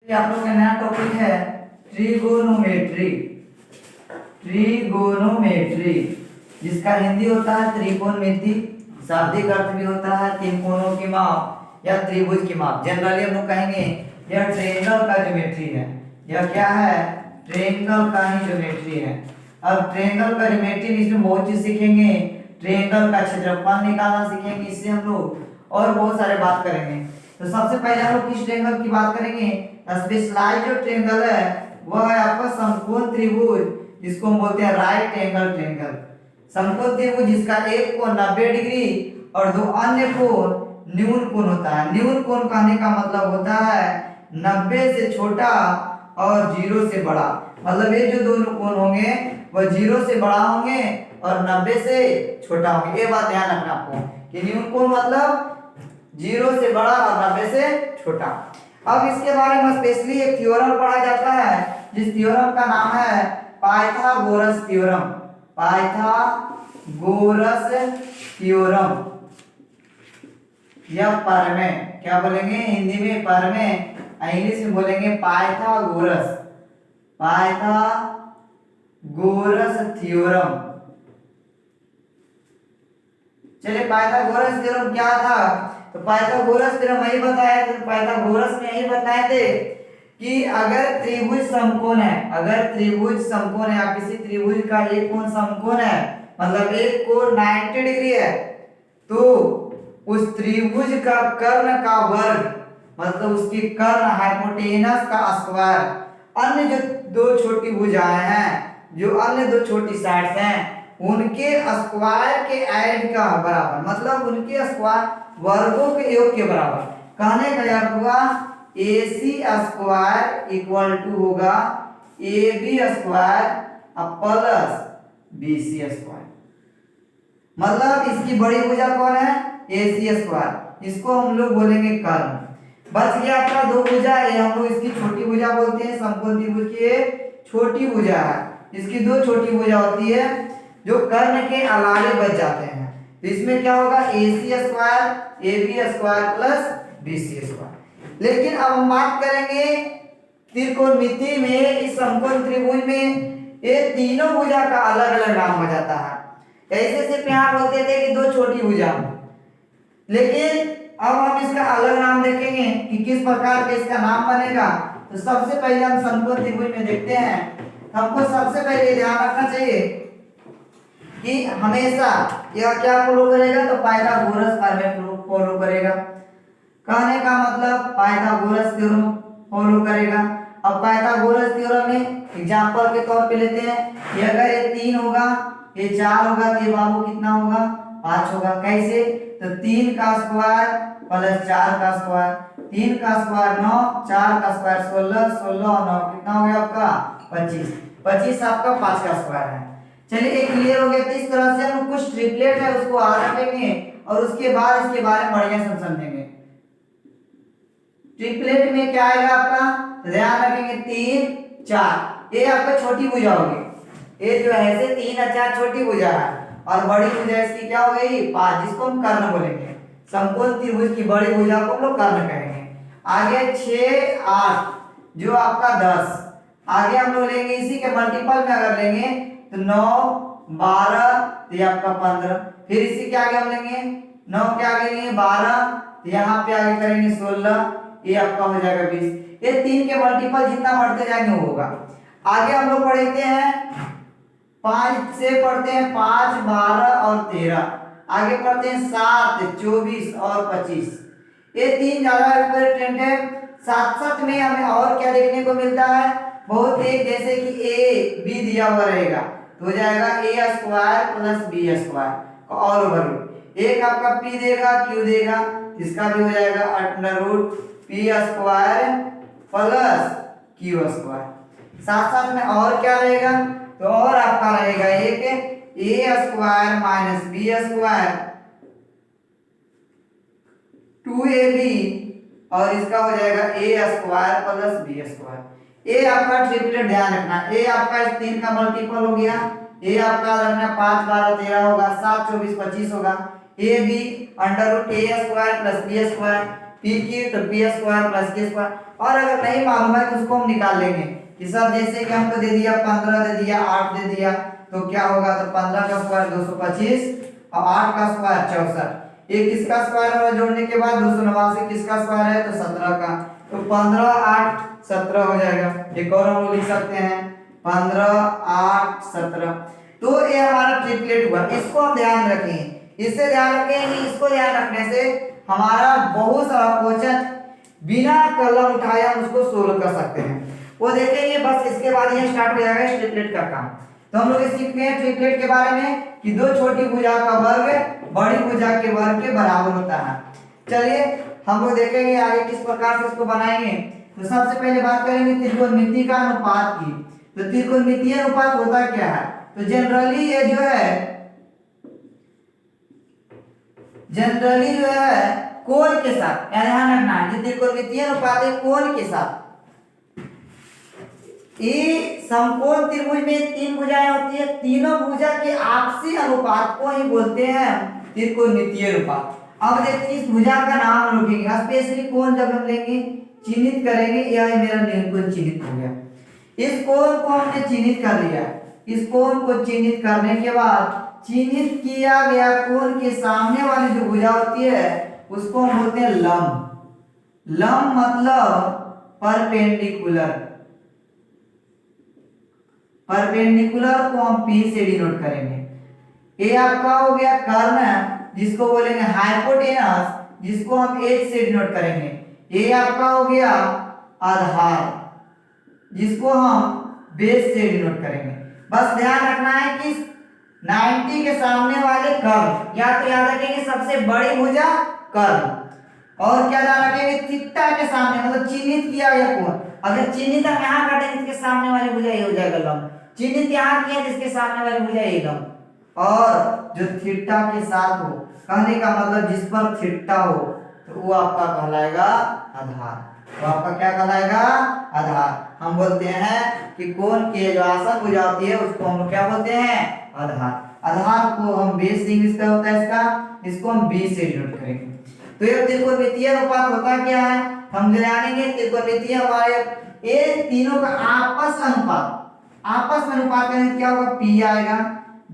आप लोग का नया टॉपिक है ट्रिगोनोमेट्री। ट्रिगोनोमेट्री जिसका हिंदी होता है त्रिकोणमिति, शाब्दिक अर्थ भी होता है तीन कोणों की माप या त्रिभुज की माप। जनरली हम लोग कहेंगे यह ट्रायंगल का ज्योमेट्री है। यह क्या है? ट्रायंगल का ही ज्योमेट्री है। अब ट्रायंगल का ज्योमेट्री में इसमें बहुत चीज सीखेंगे। ट्रायंगल का क्षेत्रफल निकालना सीखेंगे, इससे हम लोग और बहुत सारे बात करेंगे। तो सबसे पहले हम लोग किस ट्रायंगल की बात करेंगे? स्पेशलाइज्ड जो ट्रायंगल है वह है आपका समकोण त्रिभुज, जिसको हम बोलते हैं राइट एंगल ट्रायंगल। समकोण त्रिभुज जिसका एक कोण 90 डिग्री और दो अन्य कोण न्यून कोण होता है। न्यून कोण कहने का मतलब होता है 90 से छोटा और 0 से बड़ा। मतलब ये जो दोनों कोण होंगे वह 0 से बड़ा होंगे और 90 से छोटा होंगे। ये बात ध्यान रखना आपको कि न्यून कोण मतलब 0 से बड़ा और 90 से छोटा। अब इसके बारे में स्पेशली एक थ्योरम पढ़ा जाता है, जिस थ्योरम का नाम है पाइथागोरस थ्योरम। पाइथागोरस थ्योरम या परमेय, क्या बोलेंगे हिंदी में? परमेय, इंग्लिश में बोलेंगे पाइथागोरस। Pythagoras theorem. चलिए पाइथागोरस थ्योरम क्या था? तो पाइथागोरस थ्योरम यही बताया था, पाइथागोरस ने यही बताए थे कि अगर त्रिभुज समकोण है, अगर त्रिभुज समकोण है या किसी त्रिभुज का एक कोण समकोण है, मतलब एक कोण 90 डिग्री है, तो उस त्रिभुज का कर्ण का वर्ग मतलब उसकी कर्ण हाइपोटेनस का स्क्वायर, अन्य जो दो छोटी भुजाएं हैं, जो अन्य दो छोटी साइड्स हैं, उनके स्क्वायर के ऐड का बराबर, मतलब उनके स्क्वायर वर्गों के योग के बराबर। कहने का अर्थ हुआ AC स्क्वायर इक्वल टू होगा AB square plus BC square. मतलब इसकी बड़ी भुजा कौन है? AC square. इसको हम लोग बोलेंगे कर्ण। बच गया अपना दो भुजा, ये हम लोग इसकी छोटी भुजा बोलते हैं। समकोण त्रिभुज की छोटी भुजा है, इसकी दो छोटी भुजा होती है जो कर्ण के अलावे बच जाते हैं। तो इसमें क्या होगा? AC square AB square plus BC square. लेकिन अब हम बात करेंगे त्रिकोणमिति में, इस समकोण त्रिभुज में ये तीनों भुजा का अलग अलग नाम हो जाता है। ऐसे सिर्फ यहाँ बोलते थे कि दो छोटी भुजा, लेकिन अब हम इसका अलग नाम देखेंगे कि किस प्रकार के इसका नाम बनेगा। तो सबसे पहले हम समकोण त्रिभुज में देखते हैं। हमको सबसे पहले ध्यान रखना चाहिए कि हमेशा यह क्या फॉलो करेगा? तो पाइथागोरस प्रमेय फॉलो करेगा। कहने का मतलब पाइथागोरस थ्योरम फॉलो करेगा। अब पाइथागोरस थ्योरम में एग्जांपल के तौर पे लेते हैं, ये अगर ये 3 होगा, ये 4 होगा, तो ये बाबू कितना होगा? 5 होगा। कैसे? तो 3 का स्क्वायर प्लस 4 का स्क्वायर, 3 का स्क्वायर 9, 4 का स्क्वायर 16, 16 और 9 कितना हो गया आपका? 25। 25 आपका 5 का स्क्वायर है। चलिए एक क्लियर हो गया। तो इस तरह से हम कुछ ट्रिपलेट है उसको आ रखेंगे और उसके बाद इसके बारे में बढ़िया से समझेंगे। ट्रिपलेट में क्या आएगा आपका? ध्यान रखेंगे 3 4, ये आपका छोटी भुजा होगी। ये जो है से 3 और 4 छोटी भुजा है और बड़ी भुजा इसकी क्या हो गई? 5, जिसको हम कर्ण बोलेंगे। समकोण त्रिभुज की बड़ी भुजा को हम लोग कर्ण कहेंगे। आगे 6 8 जो आपका 10, आगे हम लोग लेंगे इसी के मल्टीपल में अगर लेंगे तो 9 12, तो ये आपका 15। फिर इसी के आगे हम लेंगे 9 के आगे लेंगे 12, तो यहाँ पे आगे करेंगे 16, ये आपका हो जाएगा 20। ये 3 के मल्टीपल जितना बढ़ते जाएंगे वो होगा। आगे हम लोग पढ़ते हैं 5 से पढ़ते हैं 5 12 और 13, आगे पढ़ते हैं 7 24 और 25। ये 3 ज्यादा इंपॉर्टेंट है। साथ साथ में हमें और क्या देखने को मिलता है? बहुत एक, जैसे कि A B दिया हुआ रहेगा तो हो जाएगा A square plus B square और ओवर एक आपका P देगा Q देगा, इसका भी हो जाएगा under root P square plus Q square. साथ साथ में और क्या रहेगा? तो और आपका रहेगा एक A square minus B square 2AB और इसका हो जाएगा A square plus B square. ए आपका ट्रिपलेट ध्यान रखना। ए आपका 3 का मल्टीपल हो गया, ए आपका रखना 5 12 13 होगा, 7 24 25 होगा। A B under root A square plus B square, P की तो P square plus K square. और अगर नहीं मालूम है तो उसको हम निकाल लेंगे कि सर जैसे कि हमको दे दिया 15 दे दिया 8 दे दिया तो क्या होगा, तो 15 का स्क्वायर 225 और 8 का स्क्वायर 64। ये किसका स्क्वायर है जोड़ने के बाद 289 किसका स्क्वायर है तो 17 का, तो 15 8 17 हो जाएगा। एक और हम लिख सकते हैं 15 8 17। तो ये हमारा ट्रिपलेट हुआ, इसको हम ध्यान रखें। इससे ध्यान रखें, इसको ध्यान रखने से हमारा बहुत सारा क्वेश्चन बिना कलम उठाए हम उसको सोल्व कर सकते हैं। वो देखेंगे बस, इसके बाद ये स्टार्ट हो जाएगा ट्रिपलेट का काम। तो हम लोग सीखते हैं ट्रिपलेट के बारे में कि दो छोटी भुजा का वर्ग बड़ी भुजा के वर्ग के बराबर होता है। चलिए हम लोग देखेंगे आगे किस प्रकार से इसको बनाएंगे। तो सबसे पहले बात करेंगे त्रिकोणमिति का अनुपात की। तो त्रिकोणमितीय अनुपात होता क्या है, तो जनरली ये जो है कोण के साथ, ध्यान रखना है त्रिकोणमितीय अनुपात है कोण के साथ। ये समकोण त्रिभुज में तीन भुजाएं होती है, तीनों भुजा के आपसी अनुपात को ही बोलते हैं त्रिकोणमितीय अनुपात। अब देखिए इस भुजा का नाम हम लिखेंगे, स्पेशली कोण जब हम लेंगे चिन्हित करेंगे, यह मेरा कोण चिन्हित हो गया। इस कोण को हमने चिन्हित कर लिया। इस कोण को चिन्हित करने के बाद चिन्हित किया गया कोण के सामने वाली जो भुजा होती है उसको हम बोलते हैं लंब। लंब मतलब परपेंडिकुलर। परपेंडिकुलर को हम P से डिनोट करेंगे। ये आपका हो गया कर्ण, जिसको बोलेंगे हाइपोटेनस, जिसको हम H से डिनोट करेंगे। ये आपका हो गया आधार, जिसको हम बेस से डिनोट करेंगे। बस ध्यान रखना है कि 90 के सामने वाले कर्ण, या तो याद रखेंगे सबसे बड़ी भुजा कर्ण, और क्या ध्यान रखेंगे थीटा के सामने मतलब चिन्हित किया गया कोण। अगर चिन्हित हम यहाँ करेंगे इसके सामने वाली भुजा ये हो जाएगा लंब, चिन्हित यहाँ किया जिसके सामने वाली भुजा ये लंब। और जो थीटा के साथ हो, कहने का मतलब जिस पर थीटा हो तो वो आपका कहलाएगा आधार। तो आपका क्या कहलाएगा आधार। हम बोलते हैं कि कोण की जो आसन भुजा होती है उसको हम क्या बोलते हैं आधार। आधार को हम बेस इंग्लिश का होता है इसका, इसको हम बी से डिनोट करेंगे। तो ये त्रिकोणमितीय अनुपात होता क्या है, हम जानेंगे त्रिकोणमितीय हमारे ये तीनों का आपस अनुपात। आपस में अनुपात करेंगे क्या होगा, P आएगा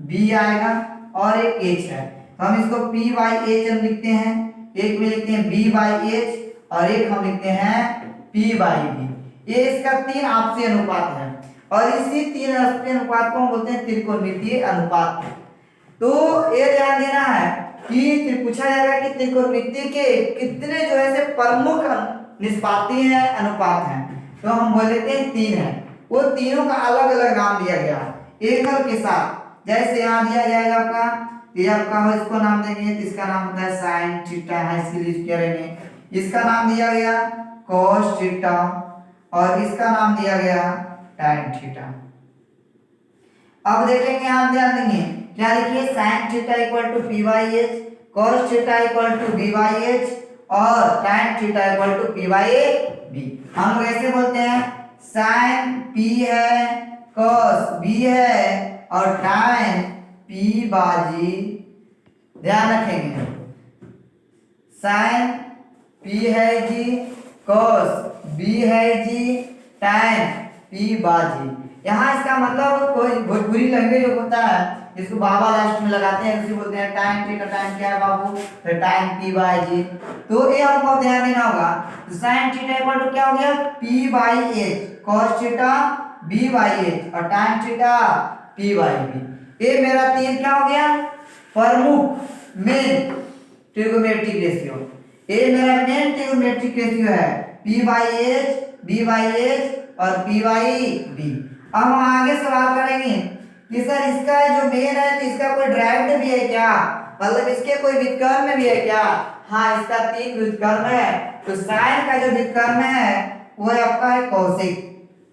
B आएगा और एक H है, तो हम इसको P by H हम लिखते हैं, एक में लिखते हैं B by H और एक हम लिखते हैं P by B। ये इसका तीन आपसी अनुपात है और इसी तीन आपसी अनुपात को हम बोलते हैं त्रिकोणमितीय अनुपात। तो ये ध्यान देना है कि पूछा जाएगा कि त्रिकोणमिति के कितने जो है से प्रमुख निष्पाती हैं अनुपात हैं, तो हम बोल देते हैं तीन है। वो तीनों का अलग अलग नाम दिया गया एकल के साथ। जैसे यहाँ दिया जाएगा आपका, ये आपका हो इसको नाम देंगे, इसका नाम होता है साइन थीटा है, इसकी यूज करेंगे। इसका नाम दिया गया कॉस थीटा और इसका नाम दिया गया tan थीटा। अब देखेंगे आप ध्यान देंगे क्या लिखिए, sin theta equal to P by H, cos theta equal to B by H और tan theta equal to P by B। हम लोग ऐसे बोलते हैं sin P है, cos B है और tan P बाजी, ध्यान रखेंगे sin P है जी, cos B है जी, tan P बाजी। यहाँ इसका मतलब कोई भोजपुरी लैंग्वेज होता है जिसको बाबा लास्ट में लगाते हैं, उसी बोलते हैं tan थीटा। tan क्या है बाबू, तो tan P बाई जी। तो ये हमको ध्यान देना होगा, तो sin थीटा इक्वल टू क्या हो गया P by H, cos theta B by H और tan theta P by B। ये मेरा तीन क्या हो गया प्रमुख मेन ट्रिगोनोमेट्रिक रेशियो। ये मेरा मेन ट्रिगोनोमेट्रिक रेशियो है P by H, B by H और P बाई B। अब हम आगे सवाल करेंगे कि सर इसका जो मेन है तो इसका कोई ड्राइव्ड भी है क्या, मतलब इसके कोई व्युत्क्रम भी है क्या। हाँ, इसका तीन व्युत्क्रम है। तो साइन का जो व्युत्क्रम है वो आपका है कौशिक,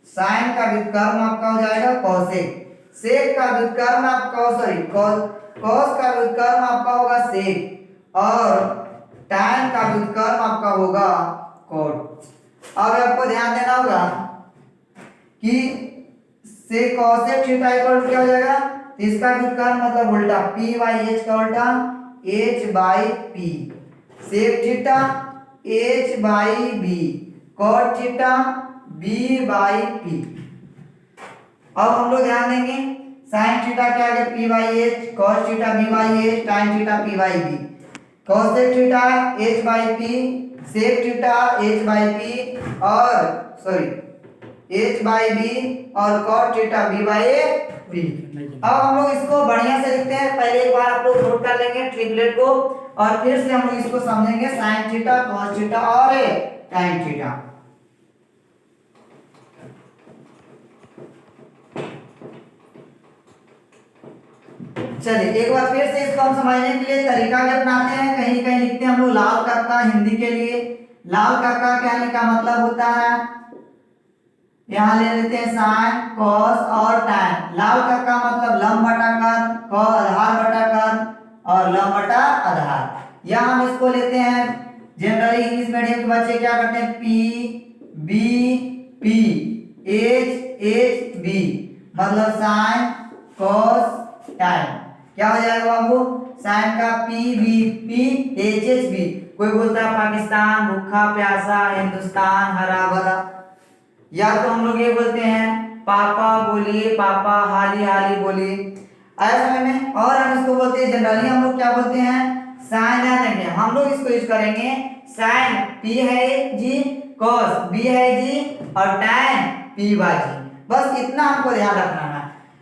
साइन का व्युत्क्रम आपका हो जाएगा कौशिक, सेक का व्युत्क्रम आपका कॉस का व्युत्क्रम आपका होगा सेक और tan का व्युत्क्रम आपका होगा कॉट। अब आपको ध्यान देना होगा कि से cosec थीटा इक्वल क्या हो जाएगा, इसका व्युत्क्रम मतलब उल्टा P बाई H का उल्टा H by P, sec theta H by B cot theta B by P. अब हम लोग ध्यान देंगे साइन थीटा क्या है P by H, cos theta B by H, tan theta P by B, cosec theta H by P, sec theta H by P और sorry H by B और cot theta B by P. अब हम लोग इसको बढ़िया से लिखते हैं। पहले एक बार आप लोग नोट कर लेंगे ट्रिपलेट को और फिर से हम लोग इसको समझेंगे साइन थीटा कॉस थीटा और टाइन थीटा। चलिए एक बार फिर से इसको हम समझने के लिए तरीका भी अपनाते हैं। कहीं कहीं लिखते हैं हम लोग लाल कर्का हिंदी के लिए। लाल कर्का कहने का मतलब होता है, यहाँ ले लेते हैं साइन कॉस और टाइन। लाल कर्का मतलब लंब बटा कर्क, आधार बटा कर्क और लंब बटा आधार। या हम इसको लेते हैं जनरली इंग्लिश मीडियम के बच्चे क्या करते हैं P B P H H B मतलब साइन कॉस टाइन। क्या हो जाएगा बाबू साइन का P B P H H B. कोई बोलता है पाकिस्तान भूखा प्यासा, हिंदुस्तान हरा भरा। या तो हम लोग ये बोलते हैं पापा बोलिए पापा, हाली हाली बोलिए ऐसे समय में। और हम इसको बोलते हैं जनरली हम लोग क्या बोलते हैं साइन देंगे। हम लोग इसको यूज करेंगे साइन पी है जी, कॉस बी है जी और टाइन पी बाई जी। बस इतना हमको ध्यान रखना है।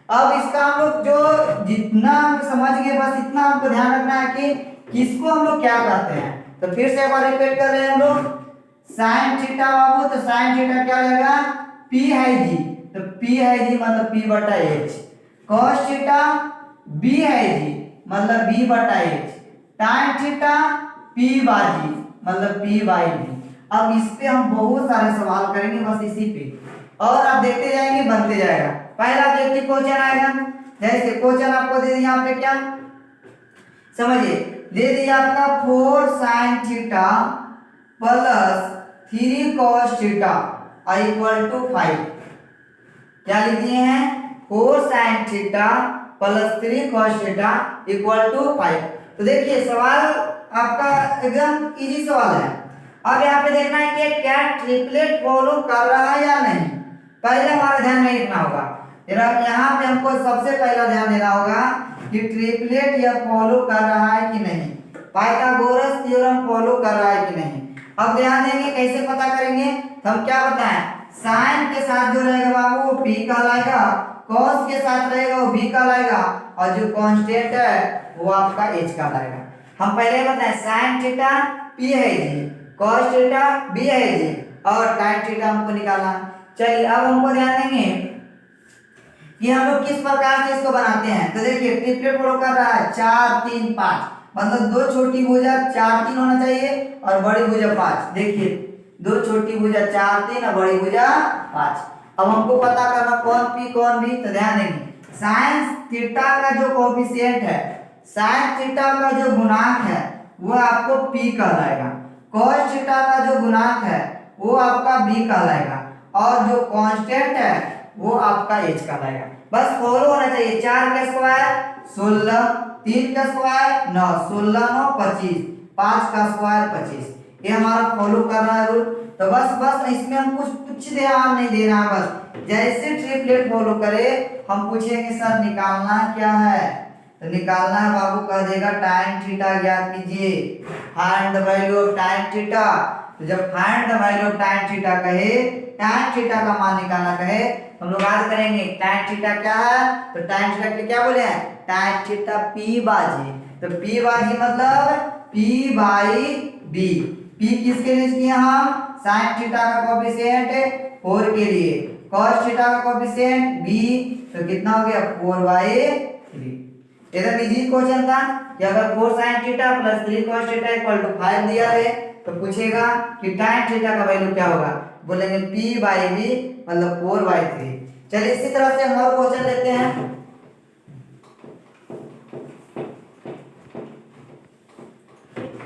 अब इसका हम लोग जो जितना हम समझ गए बस इतना हमको ध्यान रखना है कि किसको हम लोग क्या कहते हैं। तो फिर से एक बार रिपीट कर रहे हैं हम लोग साइन थीटा बाबू, तो साइन थीटा क्या हो जाएगा पी है जी, तो पी है जी मतलब पी बटा एच। कॉस थीटा बी है जी मतलब बी बटा H. Tan theta P by जी मतलब पी बाई बी। अब इस पे हम बहुत सारे सवाल करेंगे बस इसी पे, और आप देखते जाएंगे बनते जाएगा। पहला देखिए क्वेश्चन आएगा, जैसे क्वेश्चन आपको दे दिया यहाँ पे क्या समझिए, दे दिया आपका 4 sine theta plus 3 cos theta equal to 5। क्या लिख दिए हैं 4 sine theta plus 3 cos theta equal to 5। तो देखिए सवाल आपका एकदम इजी सवाल है। अब यहाँ पे देखना है कि क्या ट्रिपलेट फॉलो कर रहा है या नहीं। पहले हमारा ध्यान नहीं रखना होगा, यहाँ पे हमको सबसे पहला ध्यान देना होगा कि ट्रिपलेट यह फॉलो कर रहा है कि नहीं, पाइथागोरस थ्योरम फॉलो कर रहा है कि नहीं। अब ध्यान देंगे कैसे पता करेंगे, तो हम क्या बताएं साइन के साथ जो रहेगा बाबू वो पी कहलाएगा, कॉस के साथ रहेगा वो बी कहलाएगा और जो कांस्टेंट है वो आपका एच कहलाएगा। हम पहले बताएं साइन थीटा पी है जी, कॉस थीटा बी है जी और टाइन थीटा हमको निकालना। चलिए अब हमको ध्यान देंगे कि हम लोग किस प्रकार से इसको बनाते हैं। तो देखिए ट्रिपलेट फॉलो कर रहा है 4 3 5 मतलब दो छोटी भुजा 4 3 होना चाहिए और बड़ी भुजा 5। देखिए दो छोटी भुजा 4 3 और बड़ी भुजा 5। अब हमको पता करना कौन पी कौन बी। तो ध्यान देंगे साइन थीटा का जो कोएफिशिएंट है, साइन थीटा का जो गुणांक है वो आपको पी कहलाएगा, कॉस थीटा का जो गुणांक है वो आपका बी कहलाएगा और जो कांस्टेंट है वो आपका एच कहलाएगा। बस फॉलो होना चाहिए। 4 का स्क्वायर 16, 3 का स्क्वायर 9, 16 9 25, 5 का स्क्वायर 25। ये हमारा फॉलो कर रहा है रूल। तो बस इसमें हम कुछ ध्यान नहीं देना, बस जैसे ट्रिपलेट फॉलो करे हम पूछेंगे सर निकालना क्या है, तो निकालना है बाबू कह देगा टाइन थीटा ज्ञात कीजिए, फाइंड द वैल्यू ऑफ टाइन थीटा। तो जब फाइंड द वैल्यू ऑफ टाइन थीटा कहे, टाइन थीटा का मान निकालना कहे, हम लोग आज करेंगे टाइन थीटा क्या है। तो टाइन थीटा के क्या बोले हैं टाइन थीटा पी बाजी। तो पी बाजी मतलब पी बाई बी। पी किसके लिए किए हम साइन थीटा का कोएफिशिएंट 4 के लिए, कॉस थीटा का कोएफिशिएंट बी, तो कितना हो गया 4/3। एकदम इजी क्वेश्चन था कि अगर 4 sin theta plus 3 cos theta equal to 5 दिया है तो पूछेगा कि tan थीटा का वैल्यू क्या होगा, बोलेंगे p बाई b मतलब 4/3। चलिए इसी तरह से हम और क्वेश्चन लेते हैं।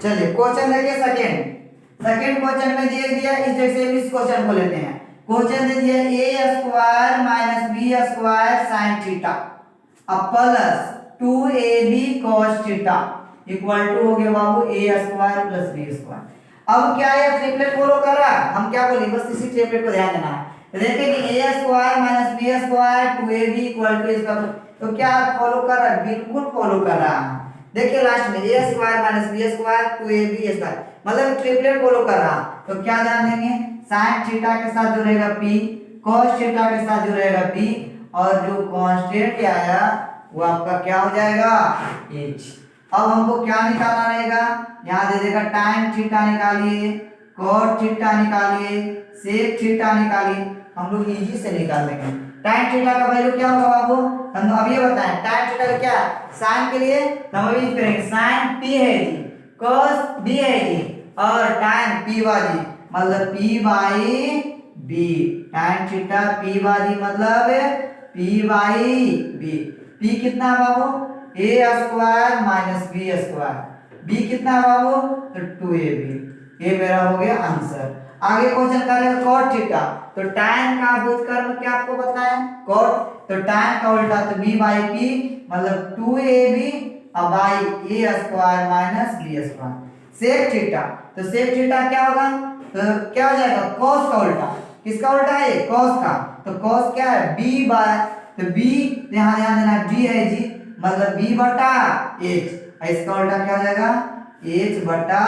चलिए क्वेश्चन देखिए सेकंड क्वेश्चन में दिया गया इस जैसे इस क्वेश्चन को लेते हैं। क्वेश्चन दे दिया a square minus b square sin theta अब plus 2ab cos theta equal to हो गया बाबू a square plus b square. अब क्या है, ट्रिपलेट फॉलो कर रहा है, हम क्या बोले, बस इसी ट्रिपलेट को ध्यान देना है। तो देखिए कि a square minus b square 2ab equal to इसका, तो क्या फॉलो कर रहा है, बिल्कुल फॉलो कर रहा है। देखिए लास्ट में a square minus b square 2ab square, मतलब ट्रिपलेट फॉलो कर रहा। तो क्या ध्यान देंगे, sin थीटा के साथ जो रहेगा p, cos थीटा के साथ जो रहेगा p, और जो कांस्टेंट आया वो आपका क्या हो जाएगा, h। अब हमको क्या निकालना रहेगा, यहाँ दे देगा tan थीटा निकालिए, cot थीटा निकालिए, sec थीटा निकालिए, हम लोग इजी से निकाल लेंगे। tan थीटा का वैल्यू क्या होगा बाबू, हम तो अभी बताएं, tan थीटा का क्या, sin के लिए हम अभी करेंगे, sin p है जी, cos b है जी, और tan p बाजी मतलब p by b, tan theta p बाजी मतलब p बाई b। p कितना है बाबू, a square minus b square, b कितना है बाबू, तो 2ab, ये मेरा हो गया आंसर। आगे क्वेश्चन करेंगे cot थीटा, तो tan का व्युत्क्रम क्या आपको बताया, cot, तो tan का उल्टा तो b बाई p मतलब 2ab और by a square minus b square. sec theta, तो sec थीटा क्या होगा, तो क्या हो जाएगा, cos का उल्टा, किसका उल्टा है, cos का, तो cos क्या है, b बाय, तो b यहाँ ध्यान देना b है जी, मतलब b बटा h, इसका उल्टा क्या हो जाएगा, h बटा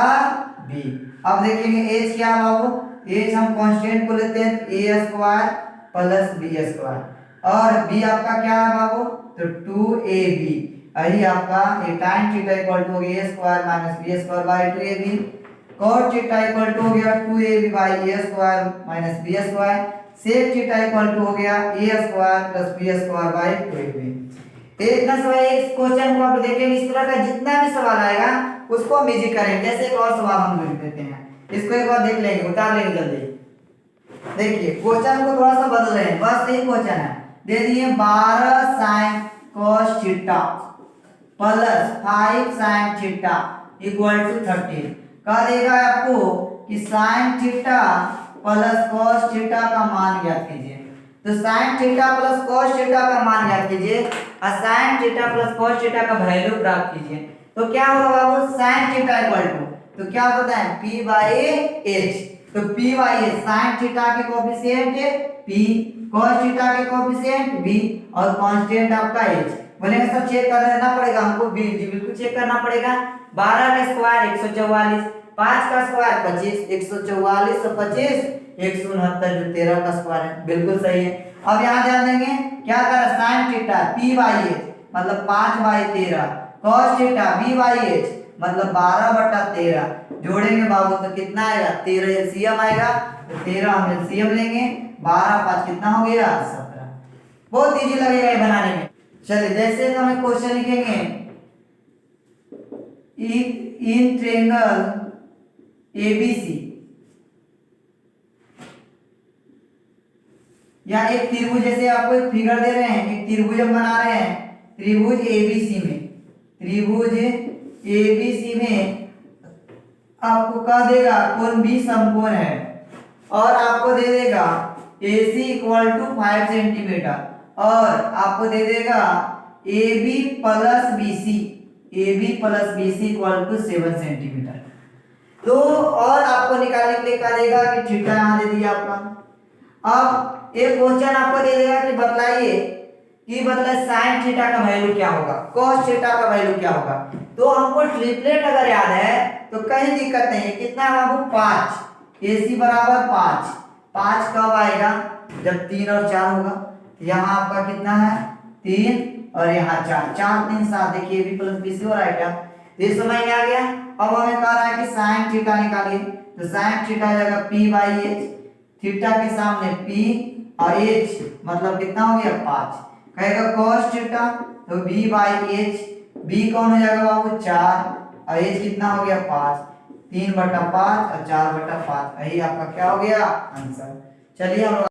b। अब देखेंगे h क्या बाबू, h हम कांस्टेंट को लेते हैं a square plus b square, और b आपका क्या है बाबू, तो 2ab, यही आपका tan थीटा इक्वल टू हो गया a square minus b square by 2ab, cot theta equal to हो गया 2ab by a square minus b square, sec theta equal to हो गया a square plus b square by 2ab। इतना सवाल, इस question को आप देखेंगे, इस तरह का जितना भी सवाल आएगा उसको हम इजी करेंगे। जैसे एक और सवाल हम लिख देते हैं, इसको एक बार देख लेंगे, उतार लेंगे जल्दी। देखिए क्वेश्चन को थोड़ा सा बदल रहे हैं, बस यही क्वेश्चन है, दे दिए 12 sin cos theta plus 5 sin theta equal to 13। कह देगा आपको कि sin theta plus cos theta का मान ज्ञात कीजिए। तो sin theta plus cos theta का मान ज्ञात कीजिए और sin theta plus cos theta का वैल्यू प्राप्त कीजिए। तो क्या होगा बाबू, sin थीटा इक्वल टू, तो क्या होता है p बाई h, तो p by h, sin theta के कोएफिशिएंट p, cos थीटा के कोएफिशिएंट b, और कांस्टेंट आपका h। बोलेंगे सर चेक कर देना पड़ेगा हमको, बिल्कुल चेक करना पड़ेगा। 12 का स्क्वायर 144, 5 का स्क्वायर 25, 144 और 25 169, जो 13 का स्क्वायर है, बिल्कुल सही है। अब यहाँ ध्यान देंगे क्या कर रहा है, sin theta p by h मतलब 5 by 13, cos theta b by h मतलब 12 बटा 13, जोड़ेंगे बाबू तो कितना आएगा, 13 एलसीएम आएगा, तो 13 हम एलसीएम लेंगे, 12 5 कितना हो गया, 17। बहुत इजी लगेगा ये बनाने में। चलिए जैसे तो हमें क्वेश्चन लिखेंगे, इन ट्रायंगल ABC, या एक त्रिभुज, जैसे आपको एक फिगर दे रहे हैं, एक त्रिभुज हम बना रहे हैं, त्रिभुज ABC में, त्रिभुज ABC में आपको कह देगा कोण B समकोण है, और आपको दे देगा AC इक्वल टू 5 सेंटीमीटर, और आपको दे देगा AB plus BC equal to 7 centimetre. तो और आपको निकालने के लिए कह देगा कि थीटा यहाँ दे दिया आपका। अब एक क्वेश्चन आपको दे देगा कि बतलाइए कि मतलब sin थीटा का वैल्यू क्या होगा, cos थीटा का वैल्यू क्या होगा। तो हमको ट्रिपलेट अगर याद है तो कहीं दिक्कत नहीं है, कितना है बाबू, 5, AC बराबर 5, 5 कब आएगा, जब 3 और 4 होगा। यहाँ आपका कितना है, 3 और यहाँ 4, 4 3 7, देखिए AB प्लस BC हो रहा है क्या, ये समझ में आ गया। अब हमें कह रहा है कि sin थीटा निकालिए, तो sin थीटा हो जाएगा p बाई h, थीटा के सामने p और h मतलब कितना हो गया 5, कहेगा cos थीटा तो b बाई h, b कौन हो जाएगा बाबू 4, और h कितना हो गया 5, 3 बटा 5 और 4 बटा 5, यही आपका क्या हो गया आंसर। चलिए हम